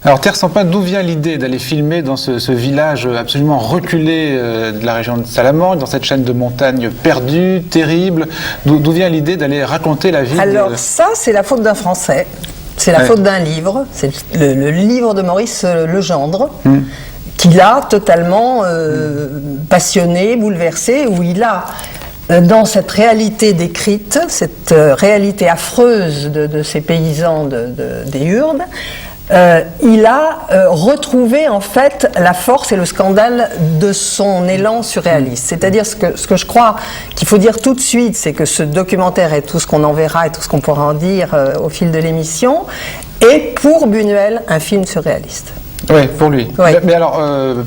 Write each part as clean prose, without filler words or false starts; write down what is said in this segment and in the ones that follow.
Alors Terre sans pain, d'où vient l'idée d'aller filmer dans ce village absolument reculé de la région de Salamanque, dans cette chaîne de montagnes perdue, terrible? D'où vient l'idée d'aller raconter la vie? Alors ça, c'est la faute d'un Français, c'est la faute d'un livre, c'est le livre de Maurice Legendre, qui l'a totalement passionné, bouleversé, où il a, dans cette réalité décrite, cette réalité affreuse de ces paysans des Hurdes, il a retrouvé en fait la force et le scandale de son élan surréaliste. C'est-à-dire ce que je crois qu'il faut dire tout de suite, c'est que ce documentaire et tout ce qu'on en verra et tout ce qu'on pourra en dire au fil de l'émission est pour Buñuel un film surréaliste. Oui, pour lui. Oui. Mais alors,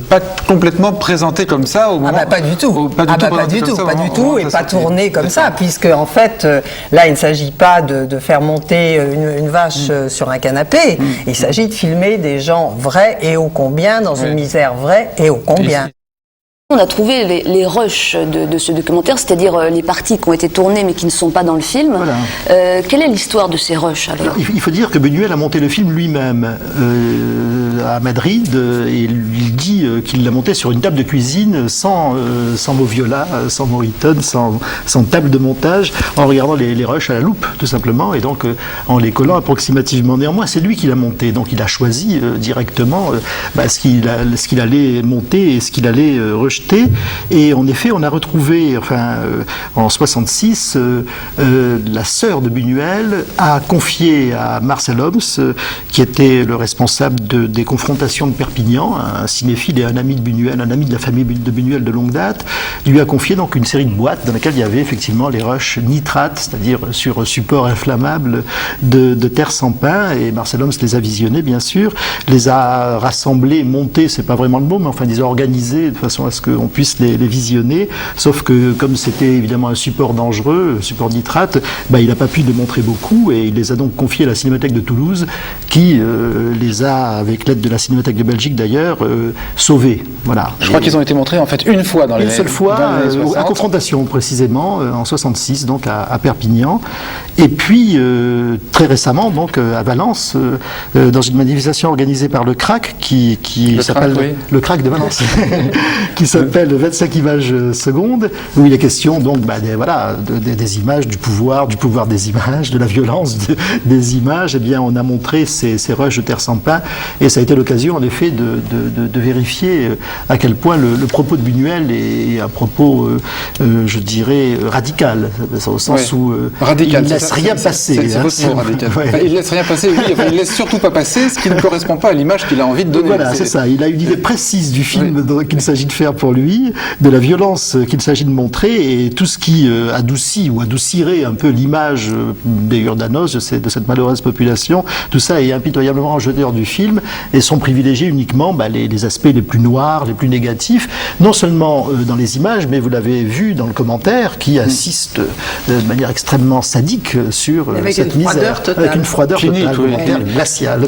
pas complètement présenté comme ça au moment... pas du tout. Pas du tout, et pas tourné comme ça, puisque en fait, là, il ne s'agit pas de faire monter une vache sur un canapé, il s'agit de filmer des gens vrais et ô combien, dans une misère vraie et ô combien. On a trouvé les rushs de ce documentaire, c'est-à-dire les parties qui ont été tournées mais qui ne sont pas dans le film. Voilà. Quelle est l'histoire de ces rushs alors? Il faut dire que Buñuel a monté le film lui-même à Madrid et il dit qu'il l'a monté sur une table de cuisine sans Moviola, sans Moriton, sans table de montage, en regardant les rushs à la loupe tout simplement et donc en les collant approximativement. Néanmoins, c'est lui qui l'a monté, donc il a choisi directement ce qu'il allait monter et ce qu'il allait rejeter. Et en effet, on a retrouvé, en 66, la sœur de Buñuel a confié à Marcel Homs, qui était le responsable des confrontations de Perpignan, un cinéphile et un ami de Buñuel, un ami de la famille de Buñuel de longue date, lui a confié donc une série de boîtes dans lesquelles il y avait effectivement les rushs nitrates, c'est-à-dire sur support inflammable de Terre sans pain. Et Marcel Homs les a visionnés, bien sûr, les a rassemblés, montés, c'est pas vraiment le mot, mais enfin, les a organisés de façon à ce qu'on puisse les visionner, sauf que comme c'était évidemment un support dangereux, un support nitrate, il n'a pas pu démontrer beaucoup et il les a donc confiés à la Cinémathèque de Toulouse qui les a, avec l'aide de la Cinémathèque de Belgique d'ailleurs, sauvés. Voilà. Je crois qu'ils ont été montrés en fait une fois une seule fois, à Confrontation précisément, en 66, donc à Perpignan. Et puis très récemment, donc à Valence, dans une manifestation organisée par le CRAC, qui s'appelle le CRAC de Valence, qui s'appelle 25 images secondes, où il est question donc des images, du pouvoir des images, de la violence des images. Eh bien, on a montré ces rushs de Terre sans pain, et ça a été l'occasion en effet de vérifier à quel point le propos de Buñuel est un propos, je dirais, radical, au sens où radical, il ne laisse rien passer. C'est radical. Il ne laisse rien passer, oui, il ne laisse surtout pas passer ce qui ne correspond pas à l'image qu'il a envie de donner. Voilà, c'est ça. Il a une idée précise du film qu'il s'agit de faire pour lui, de la violence qu'il s'agit de montrer, et tout ce qui adoucit ou adoucirait un peu l'image des Urdanos, de cette malheureuse population, tout ça est impitoyablement rejeté hors du film, et sont privilégiés uniquement les aspects les plus noirs, les plus négatifs, non seulement dans les images, mais vous l'avez vu dans le commentaire, qui assiste de manière extrêmement sadique sur cette misère, avec une froideur clinique, totale, glaciale.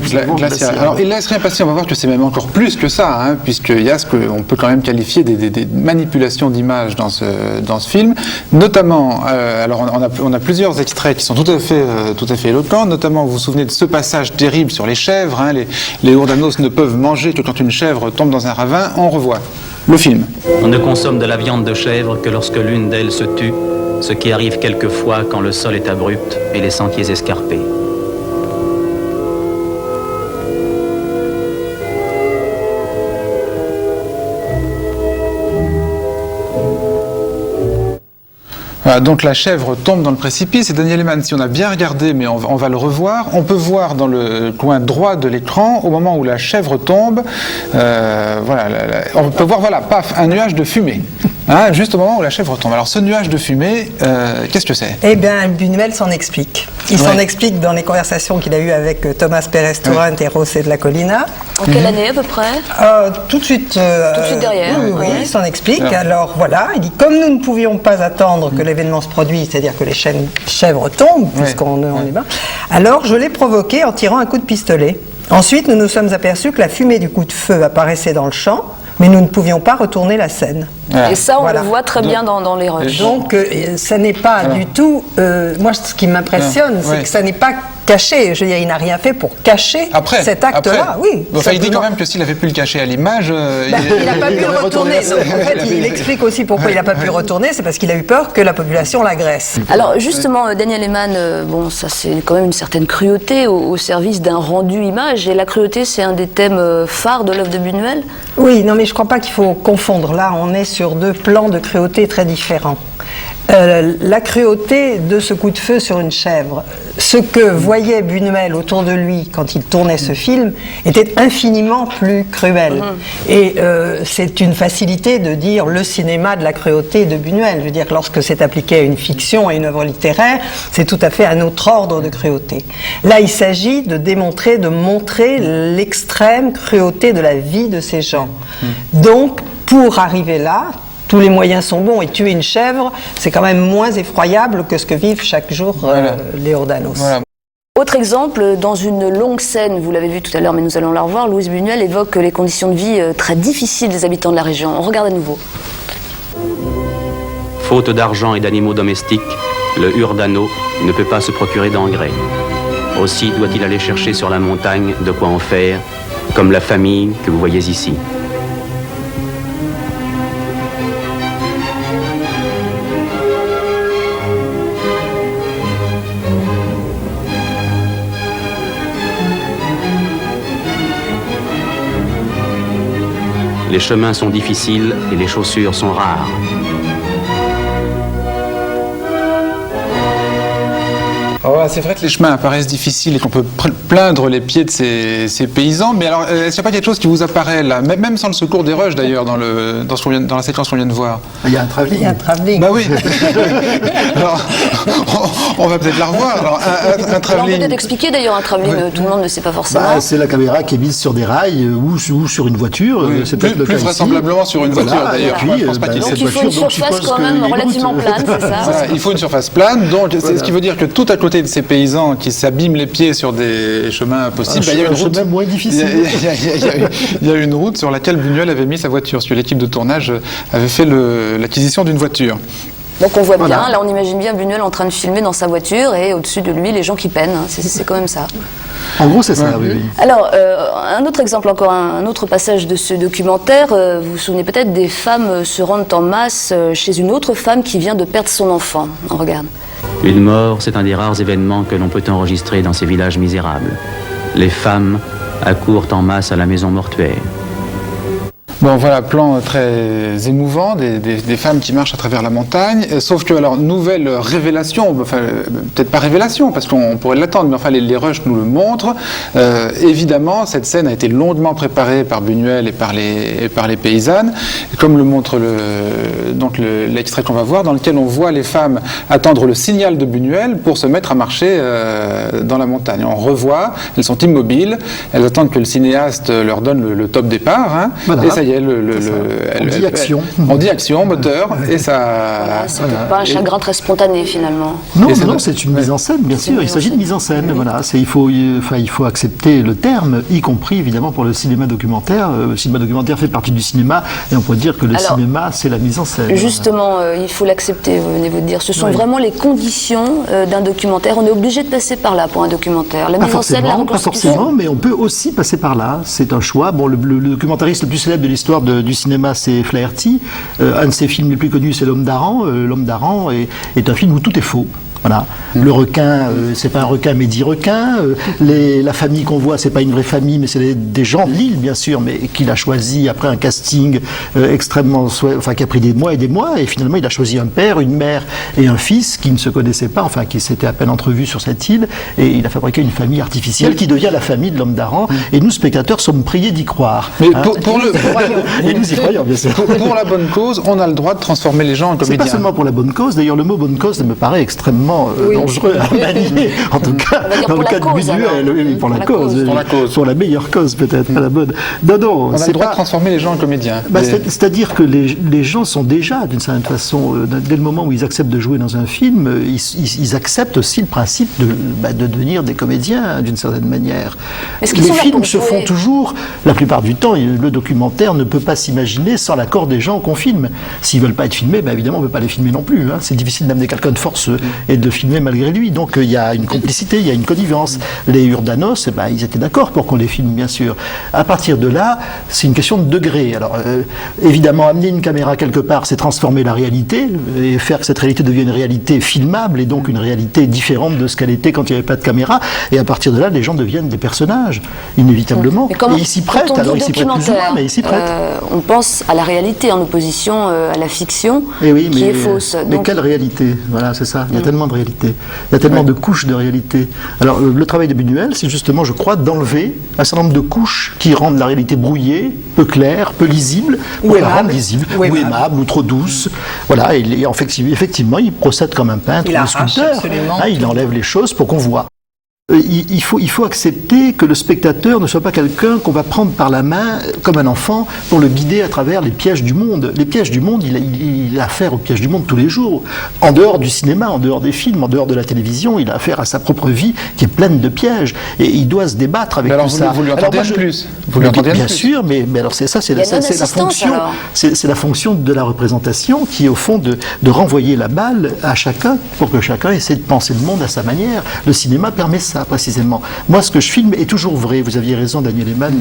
Alors il ne laisse rien passer, on va voir que c'est même encore plus que ça, puisqu'il y a ce qu'on peut quand même qualifier des manipulations d'images dans ce film, notamment, alors on a plusieurs extraits qui sont tout à fait éloquents, notamment vous vous souvenez de ce passage terrible sur les chèvres, les Urdanos ne peuvent manger que quand une chèvre tombe dans un ravin. On revoit le film. On ne consomme de la viande de chèvre que lorsque l'une d'elles se tue, ce qui arrive quelquefois quand le sol est abrupt et les sentiers escarpés. Voilà, donc la chèvre tombe dans le précipice, et Daniel Eman, si on a bien regardé, mais on va le revoir, on peut voir dans le coin droit de l'écran, au moment où la chèvre tombe, on peut voir, paf, un nuage de fumée, juste au moment où la chèvre tombe. Alors ce nuage de fumée, qu'est-ce que c'est? Eh bien, Buñuel s'en explique. Il s'en explique dans les conversations qu'il a eues avec Thomas Pérez Torrent et José de la Colina. En quelle année à peu près? Tout de suite derrière. Oui, il s'en explique. Alors voilà, il dit, comme nous ne pouvions pas attendre que l'événement se produise, c'est-à-dire que les chèvres tombent, puisqu'on est bas, alors je l'ai provoqué en tirant un coup de pistolet. Ensuite, nous nous sommes aperçus que la fumée du coup de feu apparaissait dans le champ, mais nous ne pouvions pas retourner la scène. Voilà. Et ça, on Voilà. le voit très bien dans les rushs. Donc, ça n'est pas du tout. Moi, ce qui m'impressionne, c'est que ça n'est pas caché. Je veux dire, il n'a rien fait pour cacher cet acte-là. Oui. Enfin, il dit quand même que s'il avait pu le cacher à l'image, il n'a pas pu le retourner. Donc, en fait, il explique aussi pourquoi il n'a pas pu le retourner. C'est parce qu'il a eu peur que la population l'agresse. Alors justement, Daniel Eman, bon, ça c'est quand même une certaine cruauté au service d'un rendu image. Et la cruauté, c'est un des thèmes phares de l'œuvre de Buñuel. Oui, non, mais je ne crois pas qu'il faut confondre. Là, on est sur deux plans de cruauté très différents. La cruauté de ce coup de feu sur une chèvre, ce que voyait Buñuel autour de lui quand il tournait ce film était infiniment plus cruel. Et c'est une facilité de dire le cinéma de la cruauté de Buñuel. Je veux dire, lorsque c'est appliqué à une fiction, à une œuvre littéraire, c'est tout à fait un autre ordre de cruauté. Là, il s'agit de montrer l'extrême cruauté de la vie de ces gens. Donc, pour arriver là, tous les moyens sont bons, et tuer une chèvre, c'est quand même moins effroyable que ce que vivent chaque jour les Ordanos. Voilà. Autre exemple, dans une longue scène, vous l'avez vu tout à l'heure, mais nous allons la revoir, Louise Buñuel évoque les conditions de vie très difficiles des habitants de la région. On regarde à nouveau. Faute d'argent et d'animaux domestiques, le Urdano ne peut pas se procurer d'engrais. Aussi doit-il aller chercher sur la montagne de quoi en faire, comme la famille que vous voyez ici. Les chemins sont difficiles et les chaussures sont rares. Alors voilà, c'est vrai que les chemins apparaissent difficiles et qu'on peut plaindre les pieds de ces paysans, mais alors, est-ce qu'il n'y a pas quelque chose qui vous apparaît là, même sans le secours des rushs d'ailleurs, dans la séquence qu'on vient de voir? Il y a un travelling. Il y a un travelling. Bah oui. Alors, on va peut-être la revoir. Alors, un On travelling. peut peut-être expliquer d'ailleurs un travelling, tout le monde ne sait pas forcément. C'est la caméra qui est mise sur des rails ou sur une voiture. Oui, c'est plus peut-être le cas ici. vraisemblable sur une voiture d'ailleurs. Et puis, Je pense pas qu'il y ait Donc cette il faut une voiture. surface quand même relativement plane, c'est ça? Voilà, il faut une surface plane, donc ce qui veut dire que tout à côté de ces paysans qui s'abîment les pieds sur des chemins impossibles, il y a une route moins difficile. Il y a une route sur laquelle Buñuel avait mis sa voiture, parce que l'équipe de tournage avait fait l'acquisition d'une voiture. Donc on voit bien, là on imagine bien Buñuel en train de filmer dans sa voiture et au-dessus de lui les gens qui peinent, c'est quand même ça. En gros c'est ça, oui. Alors un autre exemple encore, un autre passage de ce documentaire, vous vous souvenez peut-être des femmes se rendent en masse chez une autre femme qui vient de perdre son enfant. On regarde. Une mort, c'est un des rares événements que l'on peut enregistrer dans ces villages misérables. Les femmes accourent en masse à la maison mortuaire. Bon, voilà, plan très émouvant des femmes qui marchent à travers la montagne. Sauf que, alors, nouvelle révélation, enfin, peut-être pas révélation, parce qu'on pourrait l'attendre, mais enfin, les rushs nous le montrent. Évidemment, cette scène a été longuement préparée par Buñuel et par les paysannes, comme le montre l'extrait qu'on va voir, dans lequel on voit les femmes attendre le signal de Buñuel pour se mettre à marcher dans la montagne. On revoit, elles sont immobiles, elles attendent que le cinéaste leur donne le top départ, hein, voilà. Et ça y est, on dit action. On dit action, moteur, et ça... Voilà, c'est pas un chagrin très spontané finalement. Non, c'est une mise en scène, bien sûr. Il s'agit de mise en scène. Voilà, il faut accepter le terme, y compris évidemment pour le cinéma documentaire. Le cinéma documentaire fait partie du cinéma, et on pourrait dire que le cinéma, c'est la mise en scène. Justement, il faut l'accepter, vous venez de dire. Ce sont vraiment les conditions d'un documentaire. On est obligé de passer par là pour un documentaire. La mise en scène, la reconstitution. Pas forcément, mais on peut aussi passer par là. C'est un choix. Bon, le documentariste le plus célèbre de l'histoire du cinéma, c'est Flaherty. Un de ses films les plus connus, c'est L'Homme d'Aran. L'Homme d'Aran est un film où tout est faux. Voilà. Le requin, c'est pas un requin, mais 10 requins. La famille qu'on voit, c'est pas une vraie famille, mais c'est des gens de l'île, bien sûr, mais qu'il a choisi après un casting extrêmement, qui a pris des mois et des mois, et finalement il a choisi un père, une mère et un fils qui ne se connaissaient pas, enfin qui s'étaient à peine entrevus sur cette île, et il a fabriqué une famille artificielle qui devient la famille de l'Homme d'Aran, et nous spectateurs sommes priés d'y croire. Mais hein. Et nous y croyons, bien sûr. Pour la bonne cause, on a le droit de transformer les gens en comédiens. C'est pas seulement pour la bonne cause. D'ailleurs, le mot bonne cause, ça me paraît extrêmement extrêmement dangereux à manier, en tout cas dans le cas du Buñuel, oui, pour la cause, pour la meilleure cause peut-être, pas la bonne. Non, on a le droit de transformer les gens en comédiens. C'est-à-dire que les gens sont déjà, d'une certaine façon, dès le moment où ils acceptent de jouer dans un film, ils acceptent aussi le principe de devenir des comédiens, d'une certaine manière. Les films se font toujours, la plupart du temps, le documentaire ne peut pas s'imaginer sans l'accord des gens qu'on filme. S'ils ne veulent pas être filmés, évidemment, on ne peut pas les filmer non plus. Hein. C'est difficile d'amener quelqu'un de force et de le filmer malgré lui. Donc il y a une complicité, il y a une connivence. Les Urdanos, ils étaient d'accord pour qu'on les filme, bien sûr. À partir de là, c'est une question de degré. Alors, évidemment, amener une caméra quelque part, c'est transformer la réalité et faire que cette réalité devienne une réalité filmable et donc une réalité différente de ce qu'elle était quand il n'y avait pas de caméra. Et à partir de là, les gens deviennent des personnages, inévitablement. Et ils s'y prêtent. Alors, ils s'y prêtent plus ou moins, mais ils s'y prêtent. On pense à la réalité en opposition à la fiction qui est fausse. Mais quelle réalité? Voilà, c'est ça. Il y a tellement de réalité. Il y a tellement de couches de réalité. Alors, le travail de Buñuel, c'est justement, je crois, d'enlever un certain nombre de couches qui rendent la réalité brouillée, peu claire, peu lisible, ou la rendre lisible, ou aimable, ou trop douce. Voilà, et effectivement, il procède comme un peintre ou un sculpteur. Il enlève les choses pour qu'on voit. Il faut accepter que le spectateur ne soit pas quelqu'un qu'on va prendre par la main comme un enfant pour le guider à travers les pièges du monde. Les pièges du monde, il a affaire aux pièges du monde tous les jours. En dehors du cinéma, en dehors des films, en dehors de la télévision, il a affaire à sa propre vie qui est pleine de pièges. Et il doit se débattre avec tout ça. Vous lui entendez plus. Vous lui entendez bien sûr, mais alors c'est la fonction de la représentation qui est au fond de renvoyer la balle à chacun pour que chacun essaie de penser le monde à sa manière. Le cinéma permet ça. Précisément. Moi, ce que je filme est toujours vrai. Vous aviez raison, Daniel Eman,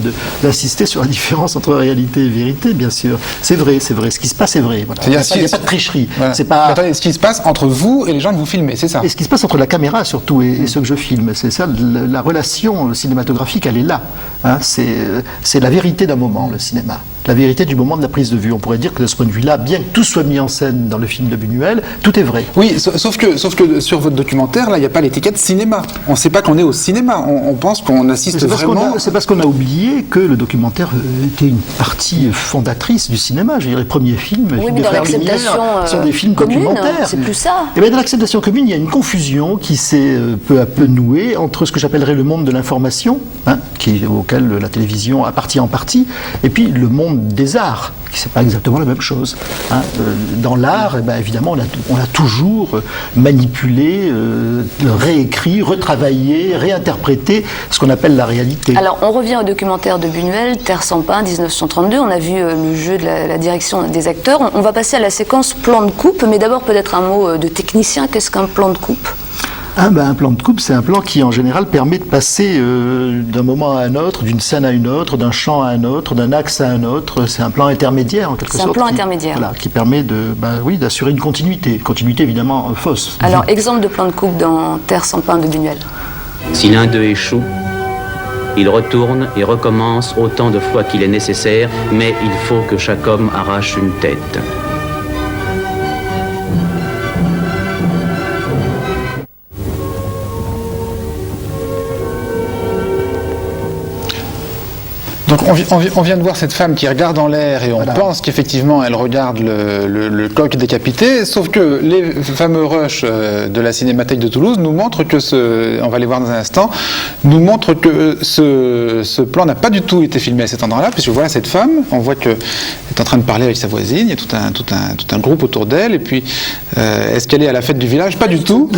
d'insister sur la différence entre réalité et vérité, bien sûr. C'est vrai, c'est vrai. Ce qui se passe est vrai. Voilà. Il n'y a pas de tricherie. Voilà. C'est pas... Attendez, ce qui se passe entre vous et les gens que vous filmez, c'est ça? Et ce qui se passe entre la caméra, surtout, et ceux que je filme. C'est ça, la relation cinématographique, elle est là. Hein, c'est la vérité d'un moment, le cinéma. La vérité du moment de la prise de vue. On pourrait dire que de ce point de vue-là, bien que tout soit mis en scène dans le film de Buñuel, tout est vrai. Oui, sauf que sur votre documentaire, là, il n'y a pas l'étiquette cinéma. On ne sait pas qu'on est au cinéma. On pense qu'on assiste vraiment... C'est parce qu'on a oublié que le documentaire était une partie fondatrice du cinéma. Je dirais, les premiers films de Frères Lumière sont des films documentaires. C'est plus ça. Et bien, dans l'acceptation commune, il y a une confusion qui s'est peu à peu nouée entre ce que j'appellerais le monde de l'information, auquel la télévision appartient en partie, et puis le monde des arts, qui c'est pas exactement la même chose. Dans l'art, évidemment, on a toujours manipulé, réécrit, retravaillé, réinterprété ce qu'on appelle la réalité. Alors, on revient au documentaire de Buñuel, Terre sans pain, 1932. On a vu le jeu de la direction des acteurs. On va passer à la séquence plan de coupe, mais d'abord peut-être un mot de technicien. Qu'est-ce qu'un plan de coupe ? Un plan de coupe, c'est un plan qui, en général, permet de passer d'un moment à un autre, d'une scène à une autre, d'un champ à un autre, d'un axe à un autre. C'est un plan intermédiaire, en quelque sorte. C'est un plan intermédiaire. Voilà, qui permet d'assurer une continuité. Continuité, évidemment, fausse. Alors, exemple de plan de coupe dans Terre sans pain de Buñuel. Si l'un d'eux échoue, il retourne et recommence autant de fois qu'il est nécessaire, mais il faut que chaque homme arrache une tête. Donc on vient de voir cette femme qui regarde en l'air et on pense qu'effectivement elle regarde le coq décapité, sauf que les fameux rushs de la Cinémathèque de Toulouse nous montrent que on va les voir dans un instant, nous montrent que ce plan n'a pas du tout été filmé à cet endroit-là, puisque voilà cette femme, on voit qu'elle est en train de parler avec sa voisine, il y a tout un groupe autour d'elle, et puis est-ce qu'elle est à la fête du village? Pas du tout.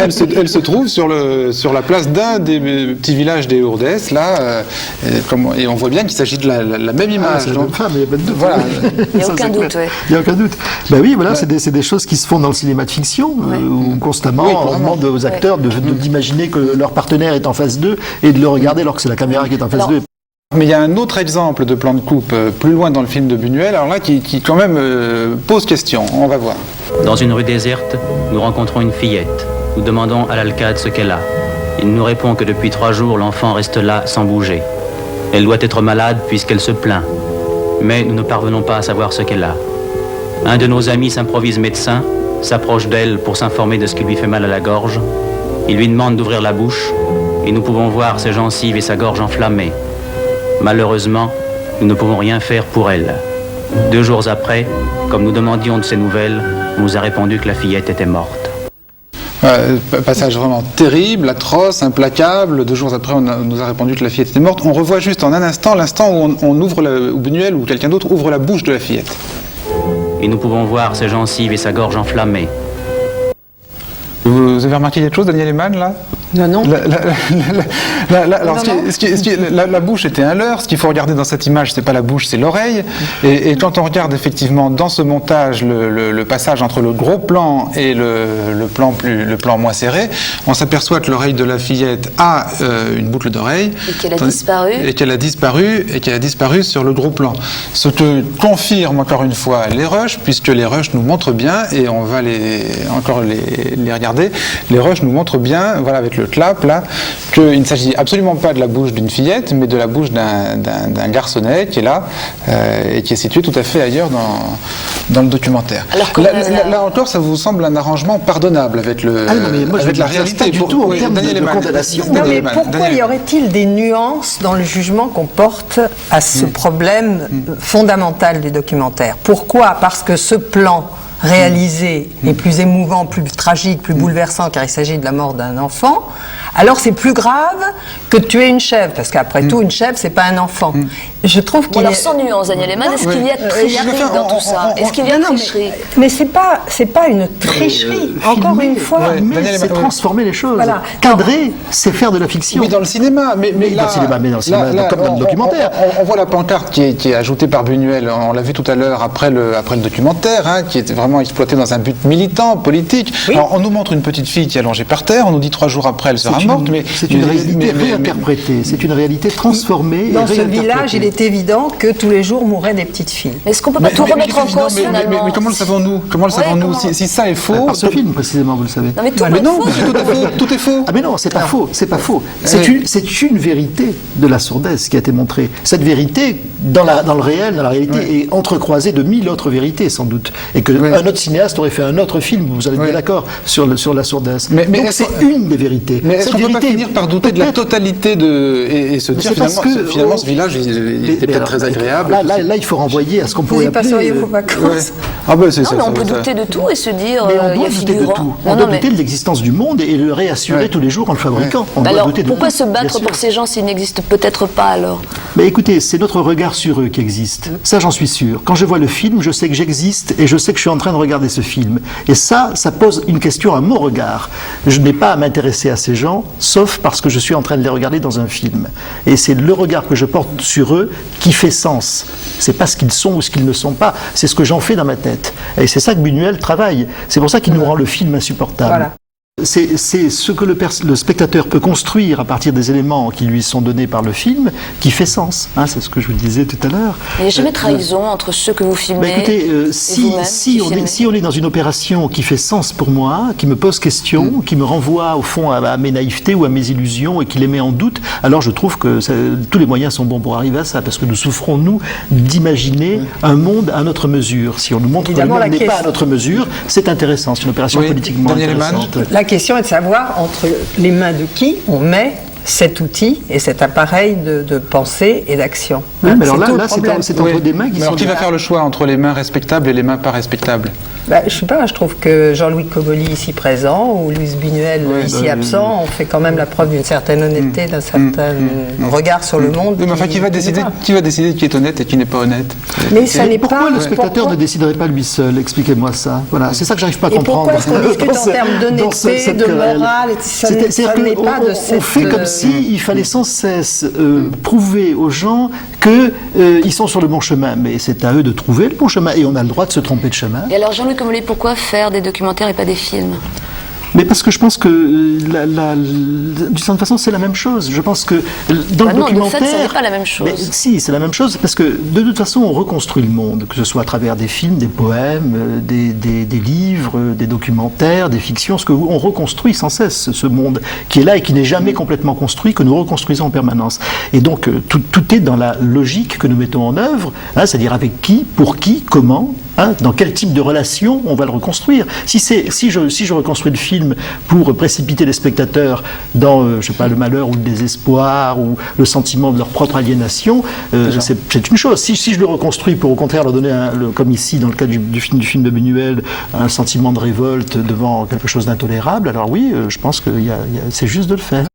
Elle se trouve sur la place d'un des petits villages des Lourdes, là, et on voit bien qu'il s'agit de la même image. C'est la même femme, il n'y a pas de doute. Voilà. Il n'y a aucun doute, oui. Il n'y a aucun doute. Ben oui, voilà, c'est des choses qui se font dans le cinéma de fiction, où constamment on demande aux acteurs d'imaginer que leur partenaire est en face d'eux et de le regarder alors que c'est la caméra qui est en face d'eux. Mais il y a un autre exemple de plan de coupe plus loin dans le film de Buñuel, alors là qui quand même pose question. On va voir. Dans une rue déserte, nous rencontrons une fillette. Nous demandons à l'alcade ce qu'elle a. Il nous répond que depuis 3 jours, l'enfant reste là sans bouger. Elle doit être malade puisqu'elle se plaint. Mais nous ne parvenons pas à savoir ce qu'elle a. Un de nos amis s'improvise médecin, s'approche d'elle pour s'informer de ce qui lui fait mal à la gorge. Il lui demande d'ouvrir la bouche et nous pouvons voir ses gencives et sa gorge enflammées. Malheureusement, nous ne pouvons rien faire pour elle. 2 jours après, comme nous demandions de ses nouvelles, on nous a répondu que la fillette était morte. Passage vraiment terrible, atroce, implacable. 2 jours après, on nous a répondu que la fillette était morte. On revoit juste en un instant l'instant où on ouvre, où Buñuel ou quelqu'un d'autre ouvre la bouche de la fillette. Et nous pouvons voir ses gencives et sa gorge enflammée. Vous avez remarqué quelque chose, Daniel Eman, là? Non. La bouche était un leurre. Ce qu'il faut regarder dans cette image, c'est pas la bouche, c'est l'oreille. Et quand on regarde effectivement dans ce montage le passage entre le gros plan et le plan moins serré, on s'aperçoit que l'oreille de la fillette a une boucle d'oreille Et qu'elle a disparu sur le gros plan. Ce que confirme encore une fois les rushs, puisque les rushs nous montrent bien, et on va les regarder. Les rushs nous montrent bien, voilà, avec le clap là, qu'il ne s'agit absolument pas de la bouche d'une fillette, mais de la bouche d'un garçonnet qui est là et qui est situé tout à fait ailleurs dans le documentaire. Alors là encore, ça vous semble un arrangement pardonnable avec la réalité. Pas du tout en termes de condamnation. Non, mais pourquoi y aurait-il des nuances dans le jugement qu'on porte à ce problème fondamental du documentaire? Pourquoi? Parce que ce plan réalisé est plus émouvant, plus tragique, plus bouleversant, car il s'agit de la mort d'un enfant, alors c'est plus grave que de tuer une chèvre, parce qu'après tout, une chèvre, c'est pas un enfant. Je trouve qu'il alors sans nuance, Daniel Eman, est-ce qu'il y a tricherie dans tout ça? Est-ce qu'il y a tricherie? Mais c'est pas une tricherie, encore une fois. Mais c'est transformer les choses. Voilà. Cadrer, c'est faire de la fiction. Oui, dans le cinéma, mais là, comme dans le documentaire. On voit la pancarte qui est ajoutée par Buñuel, on l'a vu tout à l'heure après le documentaire, hein, qui est vraiment exploité dans un but militant, politique. Oui. Alors, on nous montre une petite fille qui est allongée par terre, on nous dit 3 jours après elle sera morte, mais c'est une réalité réinterprétée, c'est une réalité transformée. Dans ce village, il est évident que tous les jours mourraient des petites filles. Mais est-ce qu'on peut pas tout remettre en cause finalement? Mais comment le savons-nous? Si ça est faux... Par ce film, précisément, vous le savez. Non, mais tout tout est faux. Ah mais non, c'est pas faux, c'est pas faux. C'est une vérité de la sourdesse qui a été montrée. Cette vérité, dans le réel, dans la réalité, est entrecroisée de 1000 autres vérités, sans doute. Et qu'un autre cinéaste aurait fait un autre film, vous allez être d'accord, sur la sourdesse. Donc c'est une des vérités. Mais est-ce qu'on ne peut pas finir par douter de la totalité et se dire finalement ce village il était peut-être très agréable? Là, il faut renvoyer à ce qu'on pourrait appeler... Vous n'êtes pas sur vos vacances. Ah ben c'est Non, ça. mais on peut douter de tout et se dire Mais on il y doit a douter de figurant. tout. On doit douter de l'existence du monde et le réassurer tous les jours en le fabriquant. On doit Alors douter de pourquoi tout, se bien battre sûr. pour ces gens s'ils n'existent peut-être pas alors? Mais écoutez, c'est notre regard sur eux qui existe. Ça, j'en suis sûr. Quand je vois le film, je sais que j'existe et je sais que je suis en train de regarder ce film. Et ça pose une question à mon regard. Je n'ai pas à m'intéresser à ces gens, sauf parce que je suis en train de les regarder dans un film. Et c'est le regard que je porte sur eux qui fait sens. C'est pas ce qu'ils sont ou ce qu'ils ne sont pas, c'est ce que j'en fais dans ma tête. Et c'est ça que Buñuel travaille. C'est pour ça qu'il nous rend le film insupportable. Voilà. C'est ce que le spectateur peut construire à partir des éléments qui lui sont donnés par le film qui fait sens. Hein, c'est ce que je vous disais tout à l'heure. Il n'y a jamais trahison entre ceux que vous filmez écoutez, et si on est dans une opération qui fait sens pour moi, qui me pose question, qui me renvoie au fond à mes naïvetés ou à mes illusions et qui les met en doute, alors je trouve que tous les moyens sont bons pour arriver à ça, parce que nous souffrons, nous, d'imaginer un monde à notre mesure. Si on nous montre Évidemment, que le monde n'est pas à notre mesure, c'est intéressant, c'est une opération politiquement Daniel Eman. intéressante. La question est de savoir entre les mains de qui on met cet outil et cet appareil de pensée et d'action. Oui, mais alors C'est tout le là problème. c'est entre des mains qui Alors sont... qui va faire le choix entre les mains respectables et les mains pas respectables? Je sais pas, je trouve que Jean-Louis Coboli ici présent ou Louise Buñuel ici absent ont fait quand même la preuve d'une certaine honnêteté, d'un certain regard sur le monde. Oui, mais enfin, qui va décider qui est honnête et qui n'est pas honnête? Mais ça n'est Pourquoi pas... le spectateur ne déciderait pas lui seul? Expliquez-moi ça. Voilà, c'est ça que j'arrive pas à Et comprendre. pourquoi est-ce qu'on discute en termes d'honnêteté, de morale? Ça n'est pas de cette... On fait comme s'il fallait sans cesse prouver aux gens qu'ils sont sur le bon chemin. Mais c'est à eux de trouver le bon chemin. Et on a le droit de se tromper de chemin. Et alors Jean-Luc Comollet, pourquoi faire des documentaires et pas des films? Mais parce que je pense que, d'une certaine façon, c'est la même chose. Je pense que dans le documentaire... de fait, ça n'est pas la même chose. Mais, si, c'est la même chose, parce que de toute façon, on reconstruit le monde, que ce soit à travers des films, des poèmes, des livres, des documentaires, des fictions, on reconstruit sans cesse ce monde qui est là et qui n'est jamais complètement construit, que nous reconstruisons en permanence. Et donc, tout est dans la logique que nous mettons en œuvre, hein, c'est-à-dire avec qui, pour qui, comment, Hein, dans quel type de relation on va le reconstruire? Si je reconstruis le film pour précipiter les spectateurs dans, je sais pas, le malheur ou le désespoir ou le sentiment de leur propre aliénation, c'est une chose. Si je le reconstruis pour au contraire leur donner, comme ici dans le cas du film de Buñuel, un sentiment de révolte devant quelque chose d'intolérable, alors oui, je pense que c'est juste de le faire.